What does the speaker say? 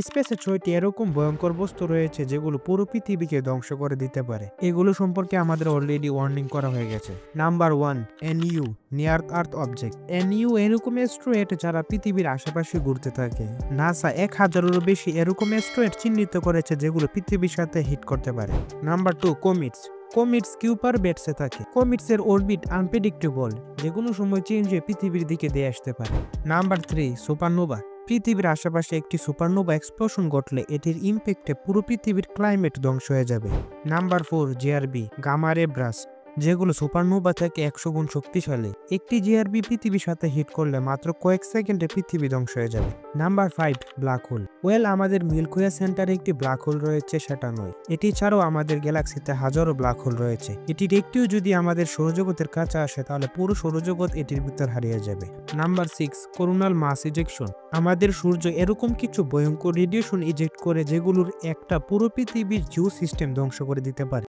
স্পেসে ৬টি এরকম ভয়ঙ্কর বস্তু রয়েছে যেগুলো পুরো পৃথিবীকে ধ্বংস করে দিতে পারে। এগুলো সম্পর্কে আমাদের অলরেডি ওয়ার্নিং করা হয়ে গেছে। নাম্বার 1, এনইউ, নিয়ার আর্থ অবজেক্ট। এনইউ এরকম অ্যাস্ট্রয়েড যারা পৃথিবীর আশেপাশে ঘুরতে থাকে। নাসা ১,০০০-এরও বেশি এরকম অ্যাস্ট্রয়েড চিহ্নিত করেছে যেগুলো পৃথিবীর সাথে হিট করতে পারে। Number 2, commits. কমিটস কিউপার বেটসে থাকে। কমিটসের অরবিট আনপ্রেডিক্টেবল, যেকোনো সময় চেঞ্জ হয়ে পৃথিবীর দিকে দিয়ে আসতে পারে। Number 3, supernova. পৃথিবীর আশেপাশে একটি সুপারনোভা এক্সপ্লোশন ঘটলে এটির ইম্প্যাক্টে পুরো পৃথিবীর ক্লাইমেট ধ্বংস হয়ে যাবে। নাম্বার 4, জিআরবি, গামা রে ব্রাস, যেগুলো সুপারনোভা থেকে ১০০ গুণ শক্তিশালী। একটি জিআরবি পৃথিবীর সাথে হিট করলে মাত্র কয়েক সেকেন্ডে পৃথিবী ধ্বংস হয়ে যাবে। Number 5, black hole. আমাদের মিল্কি সেন্টারে একটি ব্ল্যাক হোল রয়েছে সেটা নয়। এটি ছাড়াও আমাদের গ্যালাক্সিতে হাজারো ব্ল্যাক হোল রয়েছে। এটির একটিও যদি আমাদের সৌরজগতের কাছে আসে তাহলে পুরো সৌরজগৎ এটির ভিতর হারিয়ে যাবে। Number 6, coronal mass ejection. আমাদের সূর্য এরকম কিছু ভয়ঙ্কর রেডিয়েশন ইজেক্ট করে যেগুলোর একটা পুরো পৃথিবীর জিও সিস্টেম ধ্বংস করে দিতে পারে।